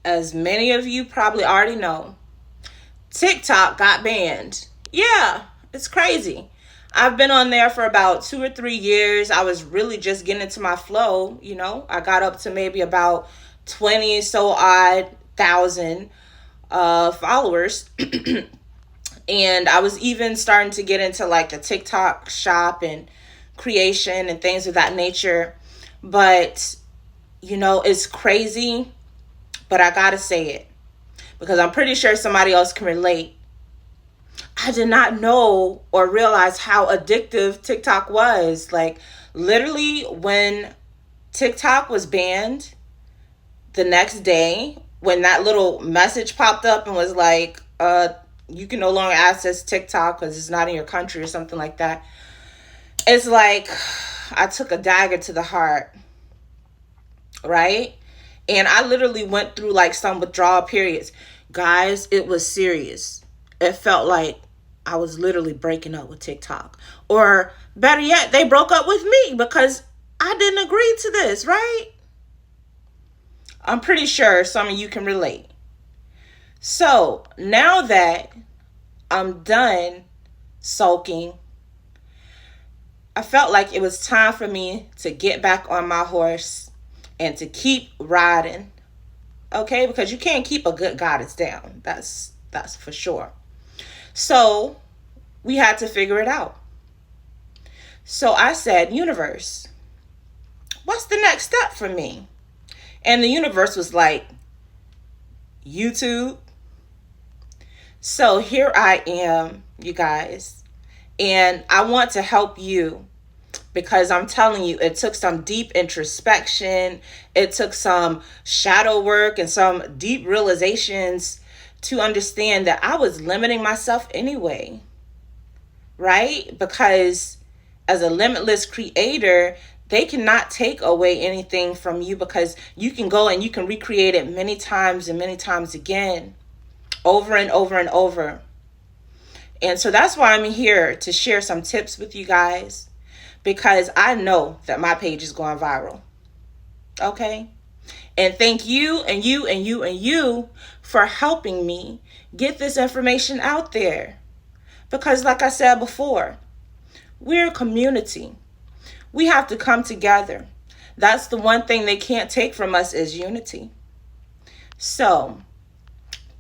as many of you probably already know, TikTok got banned. Yeah, it's crazy. I've been on there for about 2 or 3 years. I was really just getting into my flow. I got up to maybe about 20 so odd thousand followers. And I was even starting to get into like the TikTok shop and creation and things of that nature. But, it's crazy. But I gotta say it because I'm pretty sure somebody else can relate. I did not know or realize how addictive TikTok was. Like, literally, when TikTok was banned, the next day, when that little message popped up and was like, you can no longer access TikTok because it's not in your country or something like that, it's like I took a dagger to the heart, right? And I literally went through like some withdrawal periods. Guys, it was serious. It felt like I was literally breaking up with TikTok. Or better yet, they broke up with me because I didn't agree to this, right? I'm pretty sure some of you can relate. So now that I'm done sulking, I felt like it was time for me to get back on my horse and to keep riding. Okay? Because you can't keep a good goddess down. That's for sure. So we had to figure it out. So I said, universe, what's the next step for me? And the universe was like, YouTube. So here I am, you guys. And I want to help you because I'm telling you, it took some deep introspection. It took some shadow work and some deep realizations to understand that I was limiting myself anyway, right? Because as a limitless creator, they cannot take away anything from you because you can go and you can recreate it many times and many times again, over and over and over. And so that's why I'm here to share some tips with you guys, because I know that my page is going viral. Okay? And thank you and you and you and you for helping me get this information out there. Because like I said before, we're a community. We have to come together. That's the one thing they can't take from us is unity. So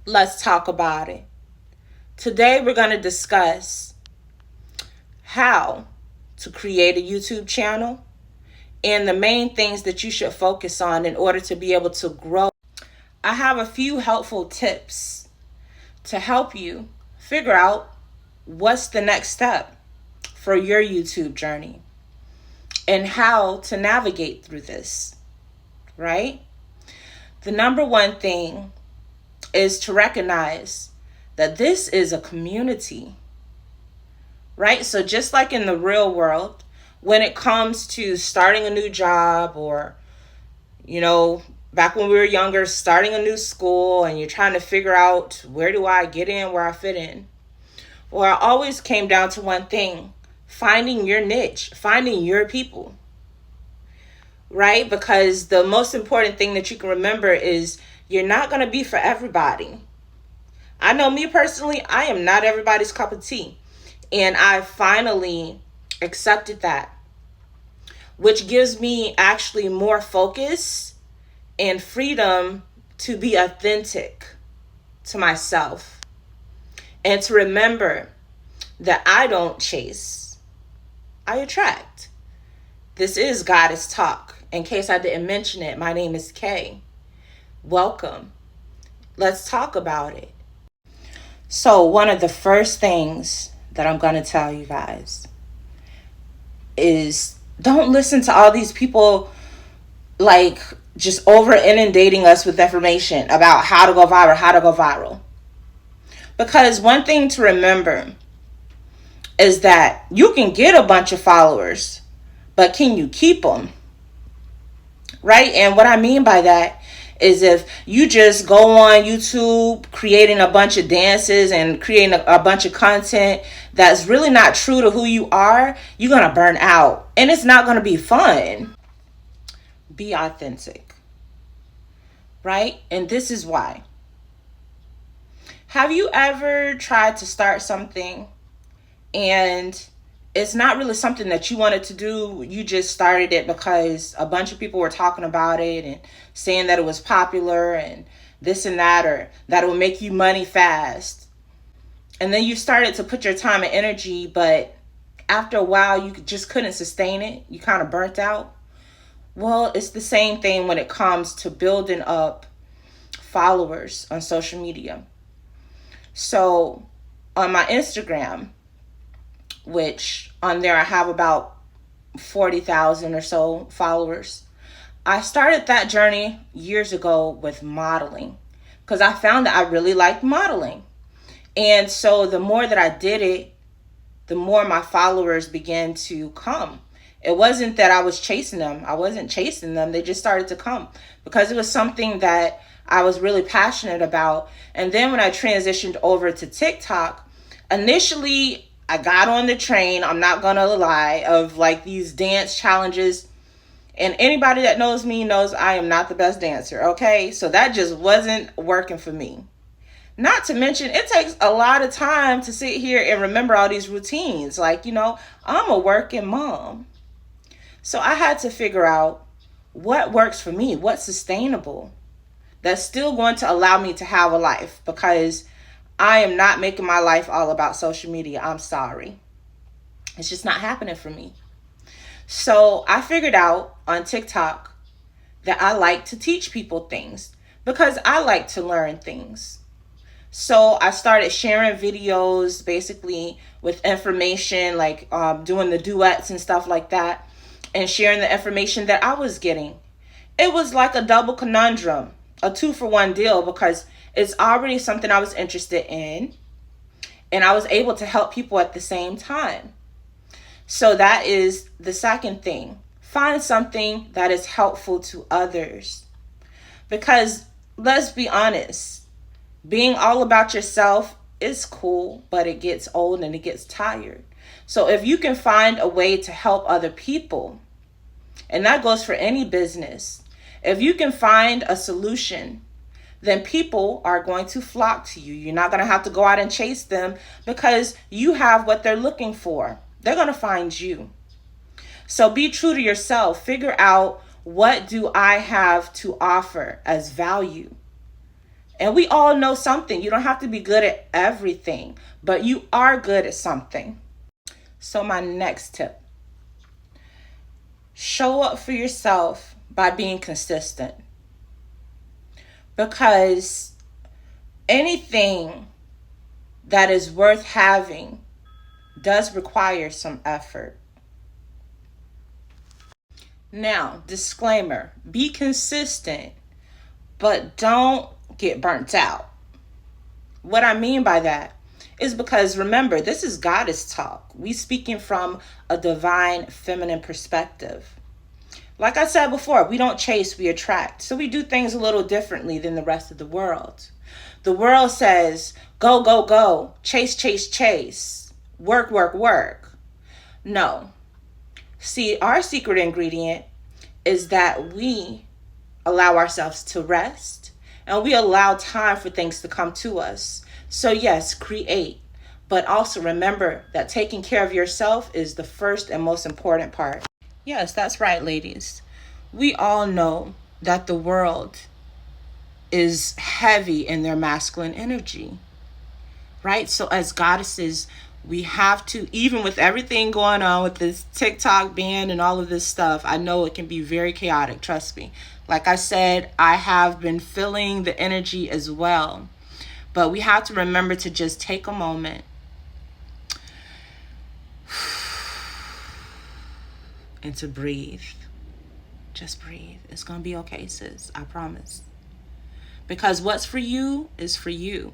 let's talk about it. Today we're going to discuss how to create a YouTube channel and the main things that you should focus on in order to be able to grow. I have a few helpful tips to help you figure out what's the next step for your YouTube journey and how to navigate through this, right? The number one thing is to recognize that this is a community, right? So just like in the real world, when it comes to starting a new job or, back when we were younger, starting a new school and you're trying to figure out where do I get in, where I fit in. Well, it always came down to one thing, finding your niche, finding your people, right? Because the most important thing that you can remember is you're not going to be for everybody. I know me personally, I am not everybody's cup of tea. And I finally accepted that, which gives me actually more focus and freedom to be authentic to myself and to remember that I don't chase, I attract. This is Goddess Talk. In case I didn't mention it, my name is Kay. Welcome. Let's talk about it. So one of the first things that I'm going to tell you guys is don't listen to all these people like just over inundating us with information about how to go viral. Because one thing to remember is that you can get a bunch of followers, but can you keep them? Right? And what I mean by that is if you just go on YouTube creating a bunch of dances and creating a bunch of content that's really not true to who you are, you're going to burn out and it's not going to be fun. Be authentic. right? And this is why. Have you ever tried to start something and it's not really something that you wanted to do? You just started it because a bunch of people were talking about it and saying that it was popular and this and that, or that it would make you money fast. And then you started to put your time and energy, but after a while you just couldn't sustain it. You kind of burnt out. Well, it's the same thing when it comes to building up followers on social media. So on my Instagram, which on there I have about 40,000 or so followers, I started that journey years ago with modeling because I found that I really liked modeling. And so the more that I did it, the more my followers began to come. It wasn't that I was chasing them. I wasn't chasing them. They just started to come because it was something that I was really passionate about. And then when I transitioned over to TikTok, initially I got on the train, I'm not going to lie, of like these dance challenges. And anybody that knows me knows I am not the best dancer, okay? So that just wasn't working for me. Not to mention, it takes a lot of time to sit here and remember all these routines. Like, I'm a working mom. So I had to figure out what works for me, what's sustainable, that's still going to allow me to have a life, because I am not making my life all about social media. I'm sorry. It's just not happening for me. So I figured out on TikTok that I like to teach people things because I like to learn things. So I started sharing videos basically with information, like doing the duets and stuff like that, and sharing the information that I was getting. It was like a double conundrum, a 2-for-1 deal, because it's already something I was interested in, and I was able to help people at the same time. So that is the second thing. Find something that is helpful to others. Because let's be honest, being all about yourself is cool, but it gets old and it gets tired. So if you can find a way to help other people, and that goes for any business, if you can find a solution, then people are going to flock to you. You're not going to have to go out and chase them because you have what they're looking for. They're going to find you. So be true to yourself. Figure out, what do I have to offer as value? And we all know something. You don't have to be good at everything, but you are good at something. So my next tip: show up for yourself by being consistent. Because anything that is worth having does require some effort. Now, disclaimer: be consistent, but don't get burnt out. What I mean by that is because, remember, this is goddess talk. We speaking from a divine feminine perspective. Like I said before, we don't chase, we attract. So we do things a little differently than the rest of the world. The world says, go, go, go, chase, chase, chase, work, work, work. No. See, our secret ingredient is that we allow ourselves to rest, and we allow time for things to come to us. So yes, create, but also remember that taking care of yourself is the first and most important part. Yes, that's right, ladies. We all know that the world is heavy in their masculine energy, right? So as goddesses, we have to, even with everything going on with this TikTok ban and all of this stuff, I know it can be very chaotic, trust me. Like I said, I have been feeling the energy as well. But we have to remember to just take a moment and to breathe. Just breathe. It's going to be okay, sis. I promise. Because what's for you is for you.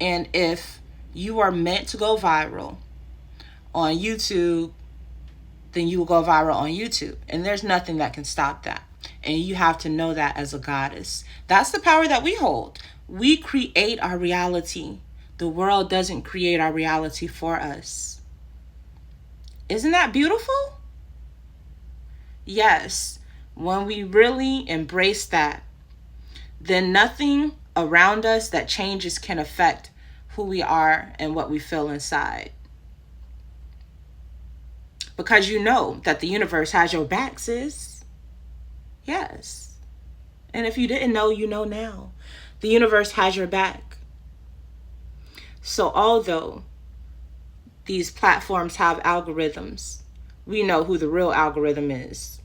And if you are meant to go viral on YouTube, then you will go viral on YouTube. And there's nothing that can stop that. And you have to know that as a goddess. That's the power that we hold. We create our reality. The world doesn't create our reality for us. Isn't that beautiful? Yes. When we really embrace that, then nothing around us that changes can affect who we are and what we feel inside. Because you know that the universe has your back, sis. Yes. And if you didn't know, you know now. The universe has your back. So although these platforms have algorithms, we know who the real algorithm is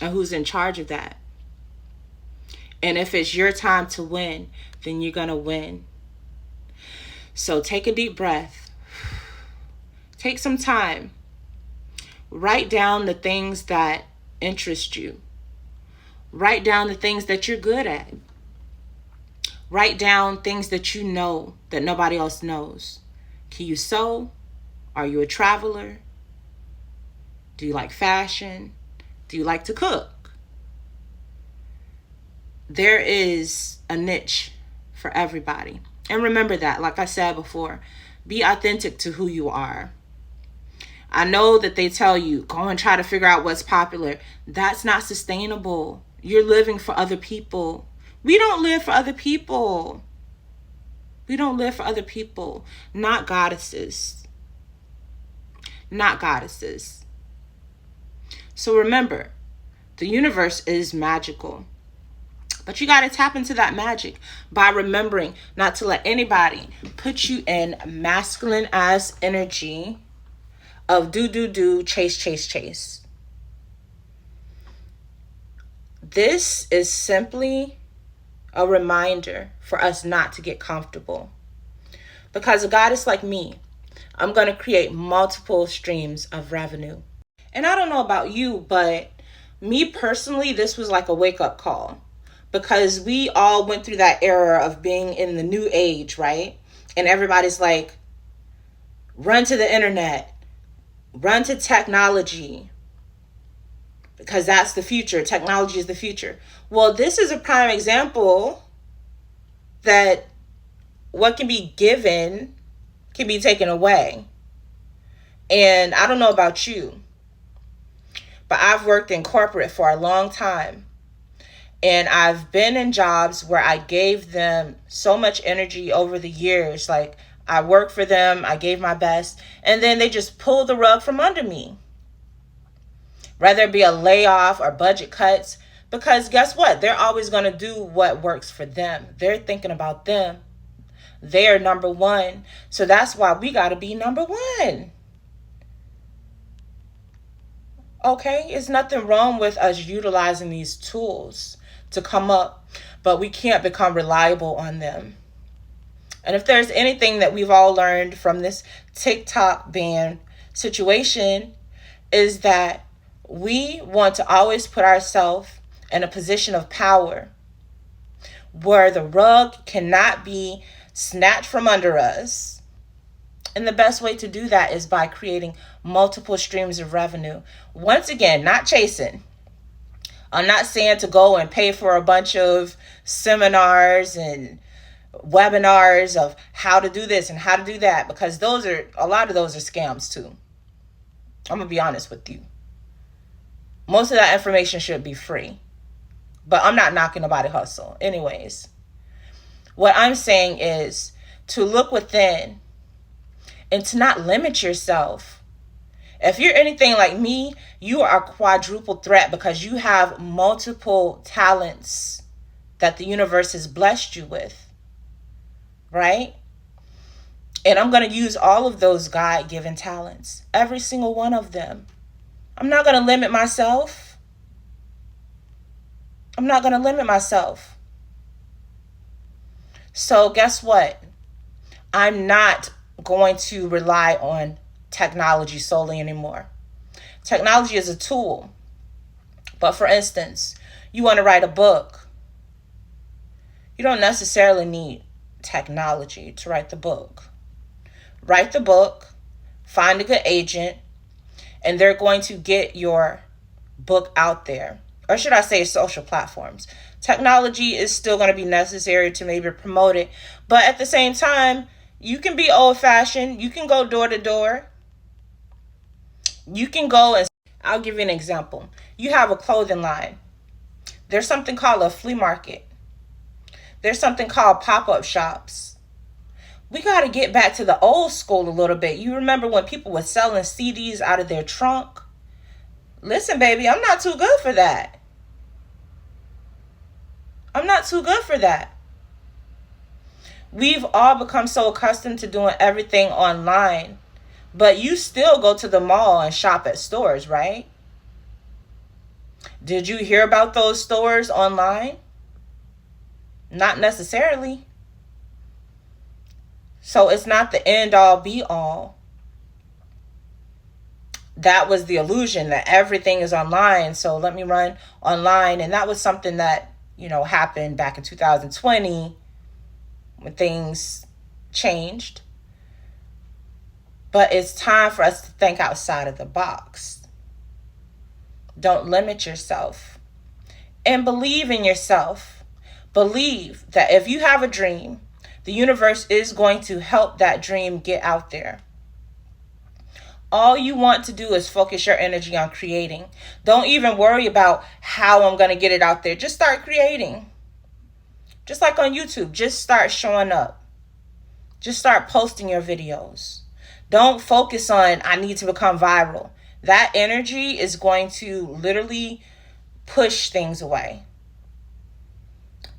and who's in charge of that. And if it's your time to win, then you're going to win. So take a deep breath. Take some time. Write down the things that interest you. Write down the things that you're good at. Write down things that you know that nobody else knows. Can you sew? Are you a traveler? Do you like fashion? Do you like to cook? There is a niche for everybody. And remember that, like I said before, be authentic to who you are. I know that they tell you, go and try to figure out what's popular. That's not sustainable. You're living for other people. We don't live for other people. We don't live for other people. Not goddesses. Not goddesses. So remember, the universe is magical. But you got to tap into that magic by remembering not to let anybody put you in masculine ass energy of do, chase, chase, chase. This is simply a reminder for us not to get comfortable. Because a goddess like me, I'm going to create multiple streams of revenue. And I don't know about you, but me personally, this was like a wake-up call. Because we all went through that era of being in the new age, right? And everybody's like, run to the internet. Run to technology. Because that's the future. Technology is the future. Well, this is a prime example that what can be given can be taken away. And I don't know about you, but I've worked in corporate for a long time. And I've been in jobs where I gave them so much energy over the years. Like, I worked for them, I gave my best, and then they just pulled the rug from under me. Whether it be a layoff or budget cuts, because guess what? They're always going to do what works for them. They're thinking about them. They're number one. So that's why we got to be number one. Okay? There's nothing wrong with us utilizing these tools to come up, but we can't become reliable on them. And if there's anything that we've all learned from this TikTok ban situation, is that we want to always put ourselves in a position of power where the rug cannot be snatched from under us. And the best way to do that is by creating multiple streams of revenue. Once again, not chasing. I'm not saying to go and pay for a bunch of seminars and webinars of how to do this and how to do that, because a lot of those are scams too. I'm gonna be honest with you. Most of that information should be free, but I'm not knocking nobody hustle. Anyways, what I'm saying is to look within and to not limit yourself. If you're anything like me, you are a quadruple threat because you have multiple talents that the universe has blessed you with. Right? And I'm going to use all of those God-given talents. Every single one of them. I'm not going to limit myself. I'm not going to limit myself. So guess what? I'm not going to rely on technology solely anymore. Technology is a tool. But for instance, you want to write a book. You don't necessarily need technology to write the book. Write the book, find a good agent, and they're going to get your book out there. Or should I say social platforms. Technology is still going to be necessary to maybe promote it. But at the same time, you can be old-fashioned. You can go door to door. You can go and... I'll give you an example. You have a clothing line. There's something called a flea market. There's something called pop-up shops. We got to get back to the old school a little bit. You remember when people were selling CDs out of their trunk? Listen, baby, I'm not too good for that. I'm not too good for that. We've all become so accustomed to doing everything online, but you still go to the mall and shop at stores, right? Did you hear about those stores online? Not necessarily. So it's not the end all be all. That was the illusion that everything is online. So let me run online. And that was something that, happened back in 2020 when things changed. But it's time for us to think outside of the box. Don't limit yourself. And believe in yourself. Believe that if you have a dream, the universe is going to help that dream get out there. All you want to do is focus your energy on creating. Don't even worry about how I'm going to get it out there. Just start creating. Just like on YouTube, just start showing up. Just start posting your videos. Don't focus on, I need to become viral. That energy is going to literally push things away.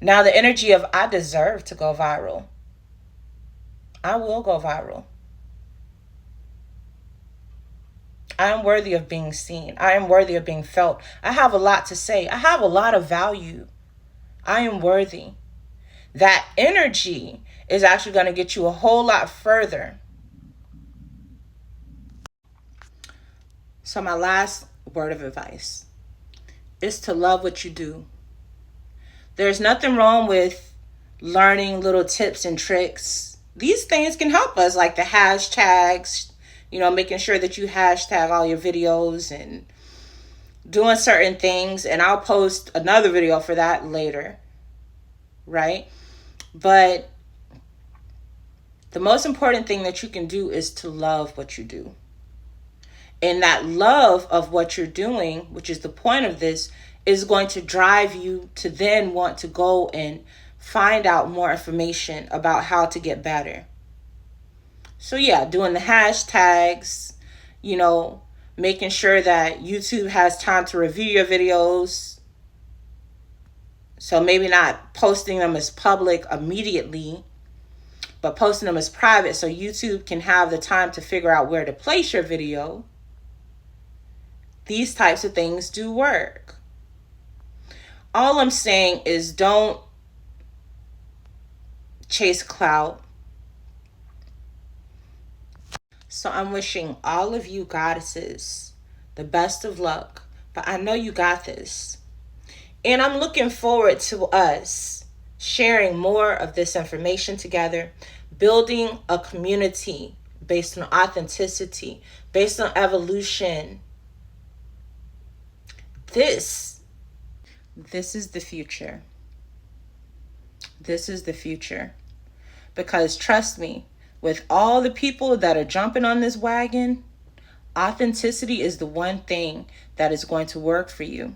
Now the energy of, I deserve to go viral. I will go viral. I am worthy of being seen. I am worthy of being felt. I have a lot to say. I have a lot of value. I am worthy. That energy is actually going to get you a whole lot further. So my last word of advice is to love what you do. There's nothing wrong with learning little tips and tricks. These things can help us, like the hashtags, making sure that you hashtag all your videos and doing certain things. And I'll post another video for that later, right? But the most important thing that you can do is to love what you do. And that love of what you're doing, which is the point of this, is going to drive you to then want to go and find out more information about how to get better. So yeah, doing the hashtags, making sure that YouTube has time to review your videos. So maybe not posting them as public immediately, but posting them as private so YouTube can have the time to figure out where to place your video. These types of things do work. All I'm saying is don't chase clout. So I'm wishing all of you goddesses the best of luck, but I know you got this. And I'm looking forward to us sharing more of this information together, building a community based on authenticity, based on evolution. This is the future. This is the future. Because trust me, with all the people that are jumping on this wagon, authenticity is the one thing that is going to work for you.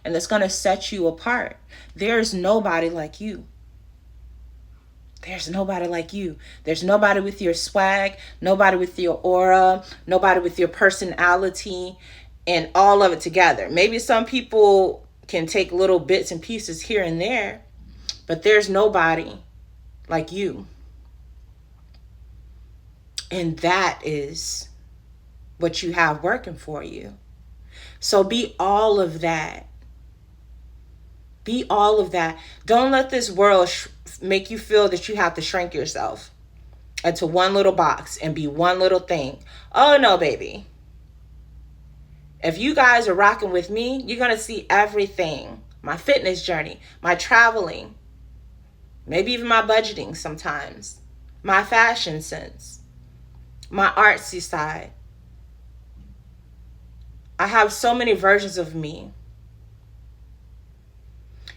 And that's going to set you apart. There's nobody like you. There's nobody like you. There's nobody with your swag, nobody with your aura, nobody with your personality, and all of it together. Maybe some people can take little bits and pieces here and there, but there's nobody like you. And that is what you have working for you. So be all of that. Be all of that. Don't let this world make you feel that you have to shrink yourself into one little box and be one little thing. Oh no, baby. If you guys are rocking with me, you're going to see everything. My fitness journey, my traveling, maybe even my budgeting sometimes, my fashion sense, my artsy side. I have so many versions of me.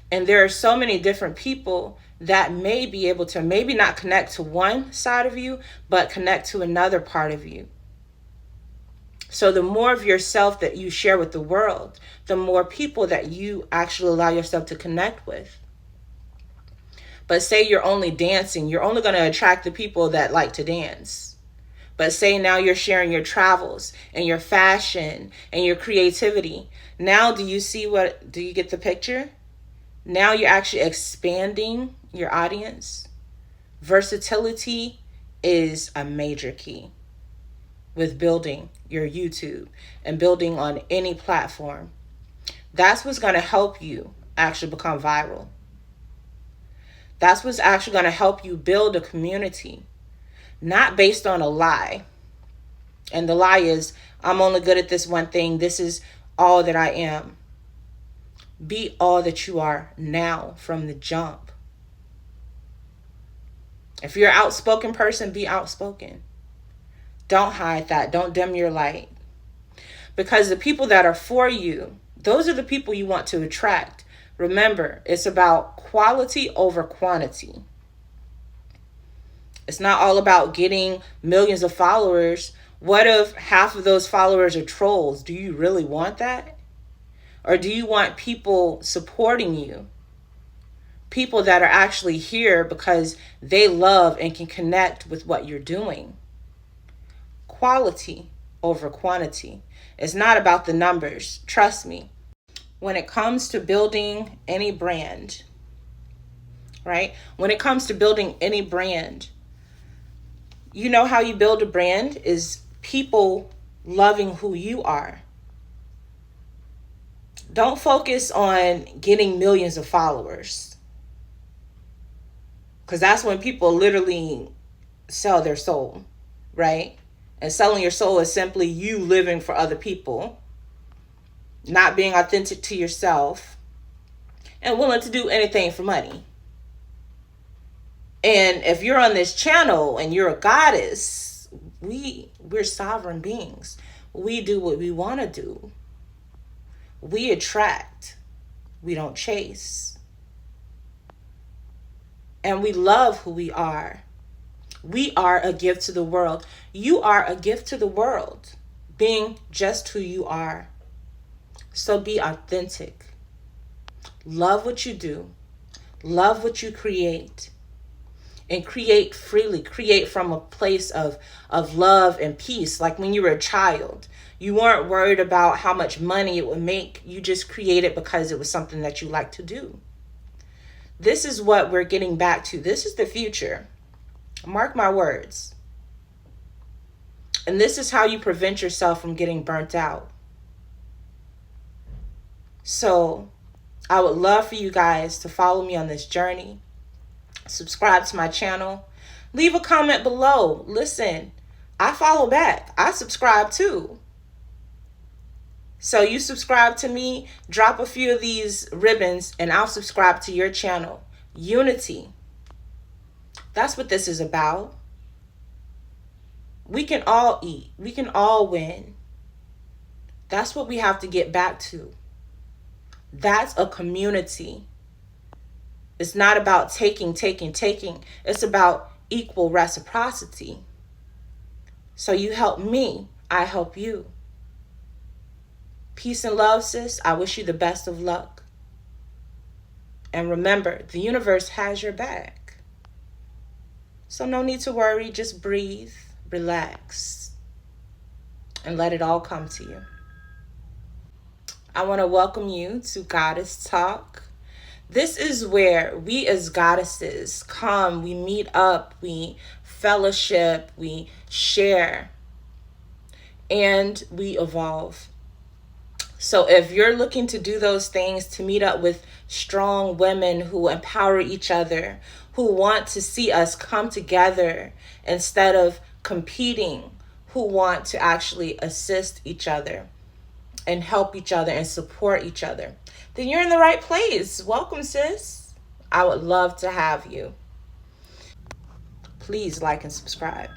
And there are so many different people that may be able to maybe not connect to one side of you, but connect to another part of you. So the more of yourself that you share with the world, the more people that you actually allow yourself to connect with. But say you're only dancing, you're only going to attract the people that like to dance. But say now you're sharing your travels and your fashion and your creativity. Now do you get the picture? Now you're actually expanding your audience. Versatility is a major key with building your YouTube and building on any platform. That's what's going to help you actually become viral. That's what's actually going to help you build a community, not based on a lie. And the lie is, I'm only good at this one thing. This is all that I am. Be all that you are now from the jump. If you're an outspoken person, be outspoken. Don't hide that. Don't dim your light. Because the people that are for you, those are the people you want to attract. Remember, it's about quality over quantity. It's not all about getting millions of followers. What if half of those followers are trolls? Do you really want that? Or do you want people supporting you? People that are actually here because they love and can connect with what you're doing. Quality over quantity. It's not about the numbers. Trust me. When it comes to building any brand, right? When it comes to building any brand, you know how you build a brand is people loving who you are. Don't focus on getting millions of followers, because that's when people literally sell their soul, right? And selling your soul is simply you living for other people, not being authentic to yourself, and willing to do anything for money. And if you're on this channel and you're a goddess, we're sovereign beings. We do what we want to do. We attract. We don't chase. And we love who we are. We are a gift to the world. You are a gift to the world, being just who you are. So be authentic. Love what you do. Love what you create. And create freely. Create from a place of love and peace. Like when you were a child, you weren't worried about how much money it would make. You just created because it was something that you like to do. This is what we're getting back to. This is the future. Mark my words. And this is how you prevent yourself from getting burnt out. So I would love for you guys to follow me on this journey. Subscribe to my channel. Leave a comment below. Listen, I follow back. I subscribe too. So you subscribe to me, drop a few of these ribbons, and I'll subscribe to your channel. Unity. That's what this is about. We can all eat. We can all win. That's what we have to get back to. That's a community. It's not about taking. It's about equal reciprocity. So you help me, I help you. Peace and love, sis. I wish you the best of luck. And remember, the universe has your back. So no need to worry. Just breathe, relax, and let it all come to you. I want to welcome you to Goddess Talk. This is where we as goddesses come, we meet up, we fellowship, we share, and we evolve. So if you're looking to do those things, to meet up with strong women who empower each other, who want to see us come together instead of competing, who want to actually assist each other and help each other and support each other, then you're in the right place. Welcome, sis. I would love to have you. Please like and subscribe.